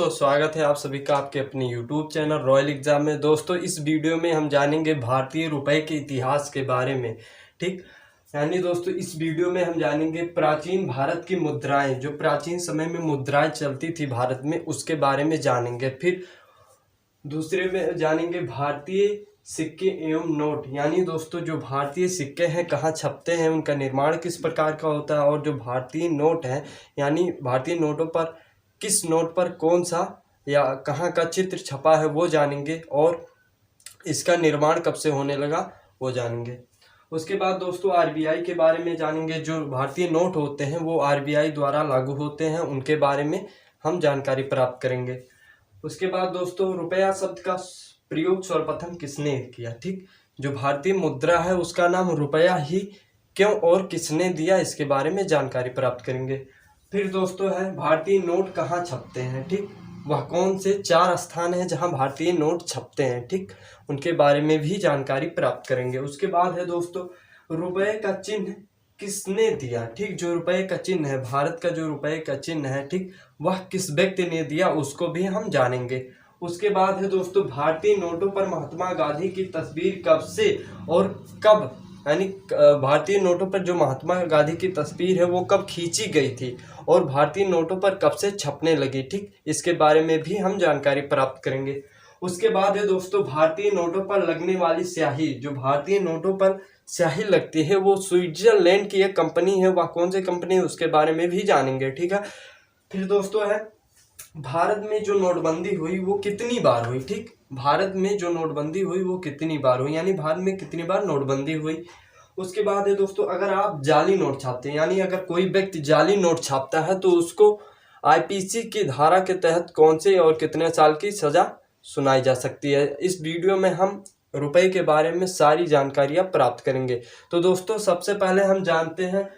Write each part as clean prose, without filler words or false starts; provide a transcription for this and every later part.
दोस्तों, स्वागत है आप सभी का आपके अपने YouTube चैनल रॉयल एग्जाम में। दोस्तों, इस वीडियो में हम जानेंगे भारतीय रुपए के इतिहास के बारे में। ठीक, यानी दोस्तों इस वीडियो में हम जानेंगे प्राचीन भारत की मुद्राएं, जो प्राचीन समय में मुद्राएं चलती थी भारत में, उसके बारे में जानेंगे। फिर दूसरे में जानेंगे भारतीय सिक्के एवं नोट, यानी दोस्तों जो भारतीय सिक्के हैं कहाँ छपते हैं, उनका निर्माण किस प्रकार का होता है, और जो भारतीय नोट हैं यानी भारतीय नोटों पर किस नोट पर कौन सा या कहाँ का चित्र छपा है वो जानेंगे, और इसका निर्माण कब से होने लगा वो जानेंगे। उसके बाद दोस्तों आरबीआई के बारे में जानेंगे। जो भारतीय नोट होते हैं वो आरबीआई द्वारा लागू होते हैं, उनके बारे में हम जानकारी प्राप्त करेंगे। उसके बाद दोस्तों रुपया शब्द का प्रयोग सर्वप्रथम किसने किया। ठीक, जो भारतीय मुद्रा है उसका नाम रुपया ही क्यों और किसने दिया, इसके बारे में जानकारी प्राप्त करेंगे। फिर दोस्तों है भारतीय नोट कहाँ छपते हैं। ठीक, वह कौन से 4 स्थान हैं जहां भारतीय नोट छपते हैं। ठीक, उनके बारे में भी जानकारी प्राप्त करेंगे। उसके बाद है दोस्तों रुपये का चिन्ह किसने दिया। ठीक, जो रुपये का चिन्ह है, भारत का जो रुपये का चिन्ह है, ठीक, वह किस व्यक्ति ने दिया उसको भी हम जानेंगे। उसके बाद है दोस्तों भारतीय नोटों पर महात्मा गांधी की तस्वीर कब से और कब, यानी भारतीय नोटों पर जो महात्मा गांधी की तस्वीर है वो कब खींची गई थी और भारतीय नोटों पर कब से छपने लगी। ठीक, इसके बारे में भी हम जानकारी प्राप्त करेंगे। उसके बाद है दोस्तों भारतीय नोटों पर लगने वाली स्याही, जो भारतीय नोटों पर स्याही लगती है वो स्विट्जरलैंड की एक कंपनी है, वह कौन सी कंपनी है उसके बारे में भी जानेंगे। ठीक है, फिर दोस्तों है भारत में जो नोटबंदी हुई वो कितनी बार हुई। ठीक, भारत में जो नोटबंदी हुई वो कितनी बार हुई, यानी भारत में कितनी बार नोटबंदी हुई। उसके बाद है दोस्तों अगर आप जाली नोट छापते हैं, यानी अगर कोई व्यक्ति जाली नोट छापता है तो उसको आईपीसी की धारा के तहत कौन से और कितने साल की सजा सुनाई जा सकती है। इस वीडियो में हम रुपए के बारे में सारी जानकारियां प्राप्त करेंगे। तो दोस्तों सबसे पहले हम जानते हैं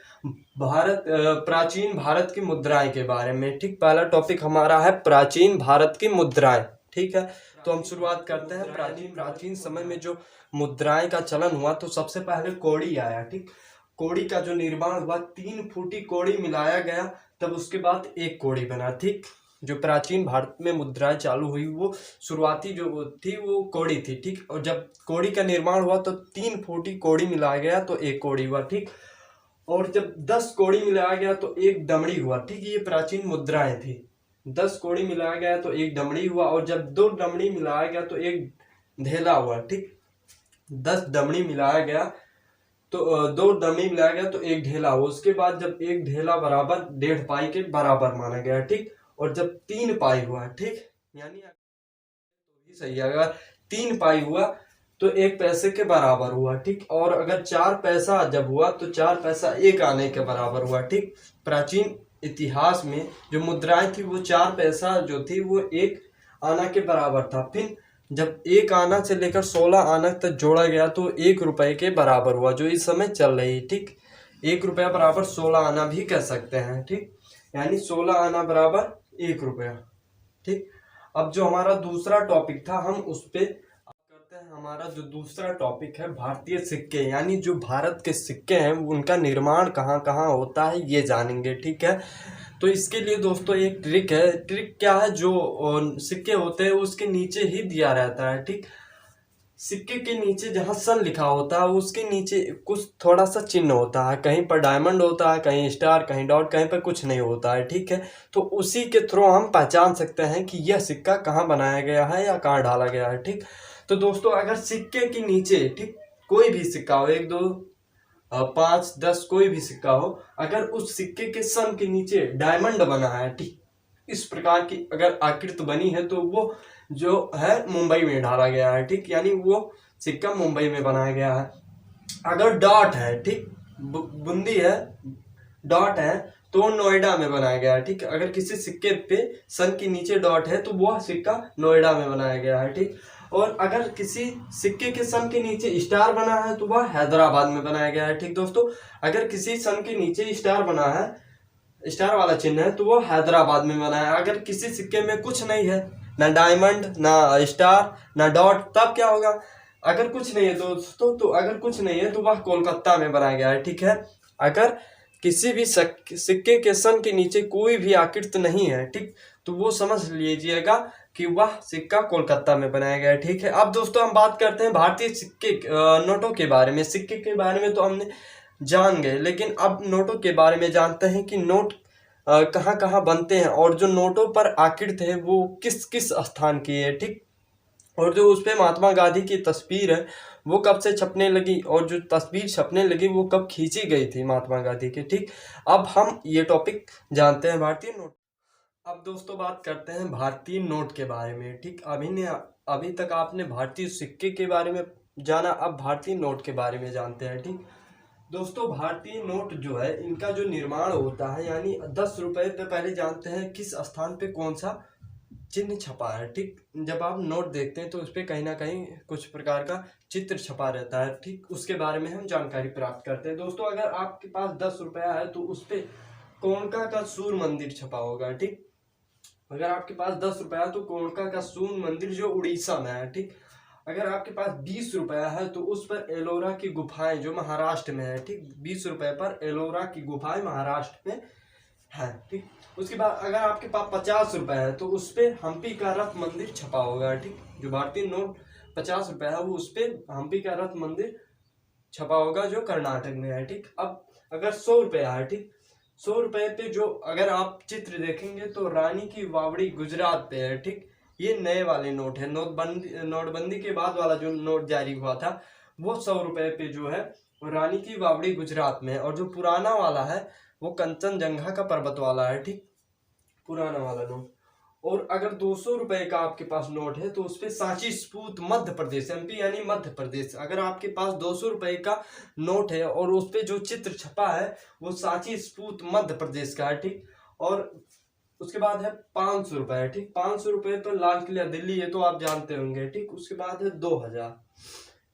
प्राचीन भारत की मुद्राएं के बारे में। ठीक, पहला टॉपिक हमारा है प्राचीन भारत की मुद्राएं। ठीक है, तो हम शुरुआत करते हैं। प्राचीन समय में जो मुद्राएं का चलन हुआ तो सबसे पहले कौड़ी आया। ठीक, कौड़ी का जो निर्माण हुआ 3 फुटी कौड़ी मिलाया गया, तब उसके बाद 1 कौड़ी बना। ठीक, जो प्राचीन भारत में मुद्राएं चालू हुई वो शुरुआती जो थी वो कौड़ी थी। ठीक, और जब कौड़ी का निर्माण हुआ तो 3 फुटी कौड़ी मिलाया गया तो 1 कौड़ी हुआ। ठीक, और जब 10 कौड़ी मिलाया गया तो 1 दमड़ी हुआ। ठीक, ये प्राचीन मुद्राएं थी। 10 कौड़ी मिलाया गया तो 1 दमड़ी हुआ, और जब 2 दमड़ी मिलाया गया तो 1 ढेला हुआ। ठीक, 10 दमड़ी मिलाया गया तो 2 दमड़ी मिलाया गया तो 1 ढेला हुआ। उसके बाद जब 1 ढेला बराबर 1.5 पाई के बराबर माना गया। ठीक, और जब 3 पाई हुआ, ठीक, यानी तो सही है, अगर 3 पाई हुआ तो 1 पैसे के बराबर हुआ। ठीक, और अगर 4 पैसा जब हुआ तो 4 पैसा 1 आने के बराबर हुआ। ठीक, प्राचीन इतिहास में जो मुद्राएं थी वो 4 पैसा जो थी वो 1 आना के बराबर था। फिर जब 1 आना से लेकर 16 आना तक जोड़ा गया तो 1 रुपए के बराबर हुआ, जो इस समय चल रही। ठीक, 1 रुपया बराबर 16 आना भी कह सकते हैं। ठीक, यानी 16 आना बराबर 1 रुपया। ठीक, अब जो हमारा दूसरा टॉपिक था हम उस पे करते हैं। हमारा जो दूसरा टॉपिक है भारतीय सिक्के, यानी जो भारत के सिक्के हैं उनका निर्माण कहाँ कहाँ होता है ये जानेंगे। ठीक है, तो इसके लिए दोस्तों एक ट्रिक है। ट्रिक क्या है, जो सिक्के होते हैं उसके नीचे ही दिया रहता है। ठीक, सिक्के के नीचे जहाँ सन लिखा होता है उसके नीचे कुछ थोड़ा सा चिन्ह होता है, कहीं पर डायमंड होता है, कहीं स्टार, कहीं डॉट, कहीं पर कुछ नहीं होता है। ठीक है, तो उसी के थ्रू हम पहचान सकते हैं कि यह सिक्का कहाँ बनाया गया है या कहाँ डाला गया है। ठीक, तो दोस्तों अगर सिक्के के नीचे, ठीक, कोई भी सिक्का हो, 1, 2, 5, 10 कोई भी सिक्का हो, अगर उस सिक्के के सन के नीचे डायमंड बना है, ठीक, इस प्रकार की अगर आकृति बनी है तो वो जो है मुंबई में डाला गया है। ठीक, यानी वो सिक्का मुंबई में बनाया गया है। अगर डॉट है, ठीक, बूंदी है, डॉट है तो नोएडा में बनाया गया है। ठीक, अगर किसी सिक्के पे सन के नीचे डॉट है तो वह सिक्का नोएडा में बनाया गया है। ठीक, और अगर किसी सिक्के के सन के नीचे स्टार बना है तो वह हैदराबाद में बनाया गया है। ठीक दोस्तों, अगर किसी सन के नीचे स्टार बना है, स्टार वाला चिन्ह है, तो वो हैदराबाद में बना है। अगर किसी सिक्के में कुछ नहीं है, ना डायमंड, ना स्टार, ना डॉट, तब क्या होगा, अगर कुछ नहीं है दोस्तों, तो अगर कुछ नहीं है तो वह कोलकाता में बनाया गया है। ठीक है, अगर किसी भी सिक्के के सन के नीचे कोई भी आकृति नहीं है, ठीक, तो वो समझ लीजिएगा कि वह सिक्का कोलकाता में बनाया गया है। ठीक है, अब दोस्तों हम बात करते हैं भारतीय सिक्के नोटों के बारे में। सिक्के के बारे में तो हमने जान गए, लेकिन अब नोटों के बारे में जानते हैं कि नोट कहाँ कहाँ बनते हैं और जो नोटों पर आकृति है वो किस किस स्थान की है। ठीक, और जो उस पे महात्मा गांधी की तस्वीर है वो कब से छपने लगी, और जो तस्वीर छपने लगी वो कब खींची गई थी महात्मा गांधी की। ठीक, अब हम ये टॉपिक जानते हैं भारतीय नोट। अब दोस्तों बात करते हैं भारतीय नोट के बारे में। ठीक, अभी तक आपने भारतीय सिक्के के बारे में जाना, अब भारतीय नोट के बारे में जानते हैं। ठीक दोस्तों, भारतीय नोट जो है इनका जो निर्माण होता है, यानी 10 रुपए पे पहले जानते हैं किस स्थान पे कौन सा चिन्ह छपा है। ठीक, जब आप नोट देखते हैं तो उस पर कहीं ना कहीं कुछ प्रकार का चित्र छपा रहता है। ठीक, उसके बारे में हम जानकारी प्राप्त करते हैं। दोस्तों, अगर आपके पास 10 रुपया है तो उस पर कोणका का सूर्य मंदिर छपा होगा। ठीक, अगर आपके पास 10 रुपया तो कोणका का सूर्य मंदिर जो उड़ीसा में है। ठीक, अगर आपके पास 20 रुपया है तो उस पर एलोरा की गुफाएं जो महाराष्ट्र में है। ठीक, 20 रुपए पर एलोरा की गुफाएं महाराष्ट्र में है। ठीक, उसके बाद अगर आपके पास 50 रुपए है तो उस पे हम्पी का रथ मंदिर छपा होगा। ठीक, जो भारतीय नोट 50 रुपया है वो उस पे हम्पी का रथ मंदिर छपा होगा जो कर्नाटक में है। ठीक, अब अगर 100 रुपया है, ठीक, 100 रुपए पे जो अगर आप चित्र देखेंगे तो रानी की वावड़ी गुजरात पे है। ठीक, ये नए वाले नोट है, नोटबंदी के बाद वाला जो नोट जारी हुआ था वो 100 रुपए पे जो है रानी की वावड़ी गुजरात में है, और जो पुराना वाला है वो कंचनजंगा का पर्वत वाला है। ठीक, पुराना वाला नोट। और अगर 200 रुपए का आपके पास नोट है तो उस पर सांची स्फूर्त मध्य प्रदेश, एमपी यानी मध्य प्रदेश। अगर आपके पास 200 रुपए का नोट है और उस पर जो चित्र छपा है वो सांची स्फूर्त मध्य प्रदेश का है। ठीक, और उसके बाद है 500 रुपए। ठीक, 500 रुपए पर लाल किला दिल्ली, ये तो आप जानते होंगे। ठीक, उसके बाद है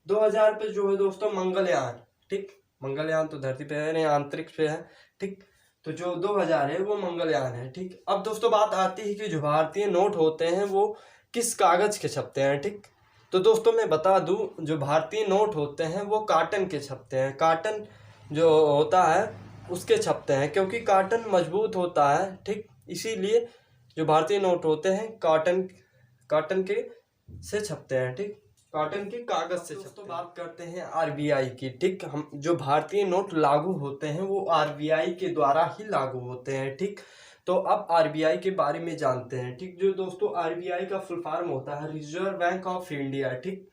2000 पे जो है दोस्तों मंगलयान। ठीक, मंगलयान तो धरती पे है नहीं, अंतरिक्ष पे है। ठीक, तो जो 2000 है वो मंगलयान है। ठीक, अब दोस्तों बात आती है कि जो भारतीय नोट होते हैं वो किस कागज के छपते हैं। ठीक, तो दोस्तों मैं बता दूं, जो भारतीय नोट होते हैं वो काटन के छपते हैं। काटन जो होता है उसके छपते हैं, क्योंकि काटन मजबूत होता है। ठीक, इसीलिए जो भारतीय नोट होते हैं काटन के से छपते हैं। ठीक, कॉटन के कागज से। दोस्तों बात करते हैं आरबीआई की। ठीक, हम जो भारतीय नोट लागू होते हैं वो आरबीआई के द्वारा ही लागू होते हैं। ठीक, तो अब आरबीआई के बारे में जानते हैं। ठीक, जो दोस्तों आरबीआई का फुल फॉर्म होता है रिजर्व बैंक ऑफ इंडिया। ठीक,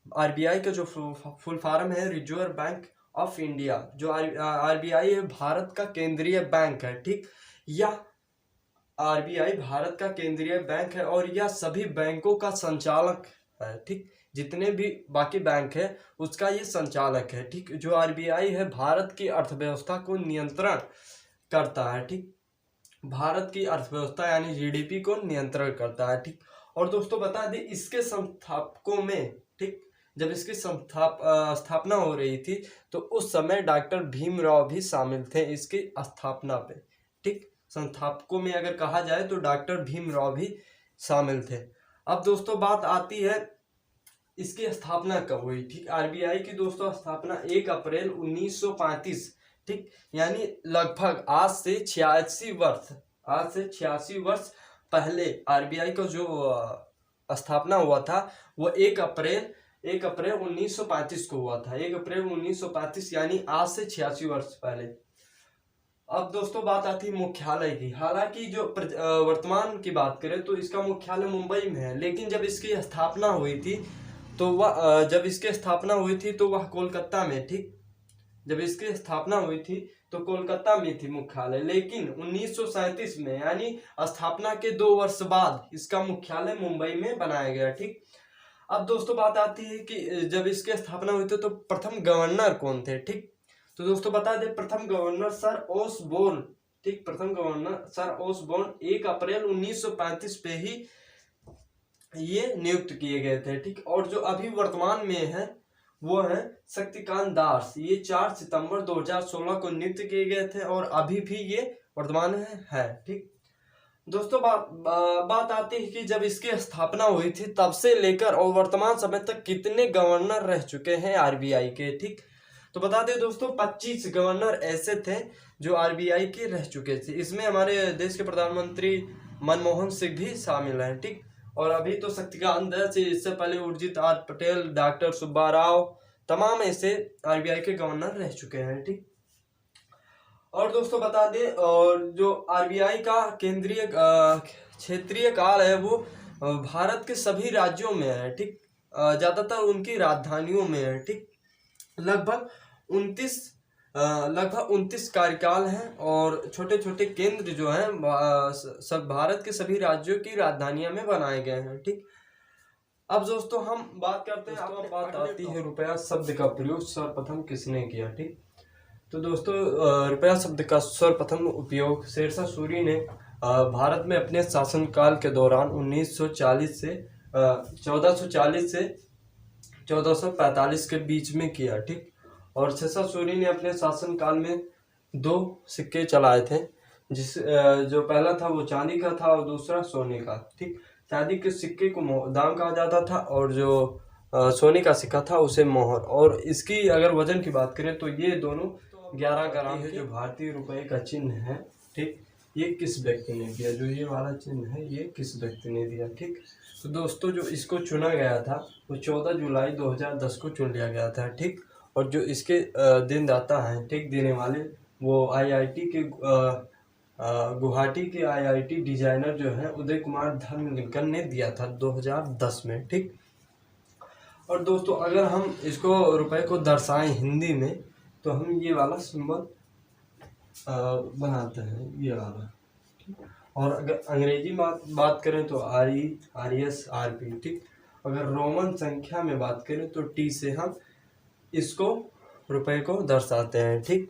आरबीआई का जो फुल फॉर्म है रिजर्व बैंक ऑफ इंडिया। जो आरबीआई है भारत का केंद्रीय बैंक है। ठीक, यह आरबीआई भारत का केंद्रीय बैंक है और यह सभी बैंकों का संचालक है। ठीक, जितने भी बाकी बैंक है उसका ये संचालक है। ठीक, जो आरबीआई है भारत की अर्थव्यवस्था को नियंत्रण करता है। ठीक, भारत की अर्थव्यवस्था यानी जीडीपी को नियंत्रण करता है। ठीक, और दोस्तों बता दें इसके संस्थापकों में, ठीक, जब इसकी स्थापना हो रही थी तो उस समय डॉक्टर भीमराव भी शामिल थे इसकी स्थापना पे। ठीक, संस्थापकों में अगर कहा जाए तो डॉक्टर भीमराव भी शामिल थे। अब दोस्तों बात आती है इसकी स्थापना कब हुई। ठीक, आरबीआई की दोस्तों स्थापना 1 अप्रैल 1935। ठीक, यानी लगभग आज से 86 वर्ष पहले आरबीआई का जो स्थापना हुआ था वो 1 अप्रैल 1935 को हुआ था। 1 अप्रैल 1935 यानी आज से 86 वर्ष पहले। अब दोस्तों बात आती है मुख्यालय की। हालांकि जो वर्तमान की बात करें तो इसका मुख्यालय मुंबई में है, लेकिन जब इसकी स्थापना हुई थी तो वह कोलकाता में। ठीक, जब इसकी स्थापना हुई थी तो कोलकाता में थी मुख्यालय, लेकिन 1937 में यानी स्थापना के 2 वर्ष बाद इसका मुख्यालय मुंबई में बनाया गया। ठीक, अब दोस्तों बात आती है कि जब इसकी स्थापना हुई थी तो प्रथम गवर्नर कौन थे। ठीक, तो दोस्तों बता दें प्रथम गवर्नर सर ओसबोर्न। ठीक, प्रथम गवर्नर सर ओसबोर्न 1 अप्रैल 1935 पे ही ये नियुक्त किए गए थे। ठीक, और जो अभी वर्तमान में है वो है शक्तिकांत दास। ये 4 सितंबर 2016 को नियुक्त किए गए थे और अभी भी ये वर्तमान में है। ठीक, दोस्तों बात आती है कि जब इसकी स्थापना हुई थी तब से लेकर और वर्तमान समय तक कितने गवर्नर रह चुके हैं आरबीआई के। ठीक, तो बता दें दोस्तों 25 गवर्नर ऐसे थे जो आरबीआई के रह चुके थे। इसमें हमारे देश के प्रधानमंत्री मनमोहन सिंह भी शामिल हैं। ठीक, और अभी तो शक्तिकांत दास, इससे पहले उर्जित आर पटेल, डॉक्टर सुब्बा राव, तमाम ऐसे आरबीआई के गवर्नर रह चुके हैं। ठीक, और दोस्तों बता दें, और जो आरबीआई का केंद्रीय क्षेत्रीय कार्य है वो भारत के सभी राज्यों में है। ठीक, ज़्यादातर उनकी राजधानियों में है। ठीक, लगभग 29 कार्यकाल हैं और छोटे छोटे केंद्र जो हैं सब भारत के सभी राज्यों की राजधानियां में बनाए गए हैं। ठीक, अब दोस्तों हम बात करते हैं, अब बात आती है रुपया शब्द का प्रयोग सर्वप्रथम किसने किया। ठीक, तो दोस्तों रुपया शब्द का सर्वप्रथम उपयोग शेरशाह सूरी ने भारत में अपने शासनकाल के दौरान 1440 से 1445 के बीच में किया। ठीक, और शेरशाह सूरी ने अपने शासनकाल में 2 सिक्के चलाए थे, जो पहला था वो चांदी का था और दूसरा सोने का। ठीक, चांदी के सिक्के को दाम कहा जाता था और जो सोने का सिक्का था उसे मोहर। और इसकी अगर वजन की बात करें तो ये दोनों 11 ग्राम है। जो भारतीय रुपए का चिन्ह है, ठीक, ये किस व्यक्ति ने दिया, जो ये वाला चिन्ह है ये किस व्यक्ति ने दिया। ठीक, तो दोस्तों जो इसको चुना गया था वो 14 जुलाई 2010 को चुन लिया गया था। ठीक, और जो इसके दिन दाता हैं, ठीक, देने वाले वो आईआईटी के गुवाहाटी के आईआईटी डिजाइनर जो है उदय कुमार धर्मलिंकन ने दिया था 2010 में। ठीक, और दोस्तों अगर हम इसको रुपए को दर्शाएं हिंदी में तो हम ये वाला सिंबल बनाते हैं, ये वाला। और अगर अंग्रेजी बात करें तो RES RP। ठीक, अगर रोमन संख्या में बात करें तो T से हम इसको रुपए को दर्शाते हैं। ठीक।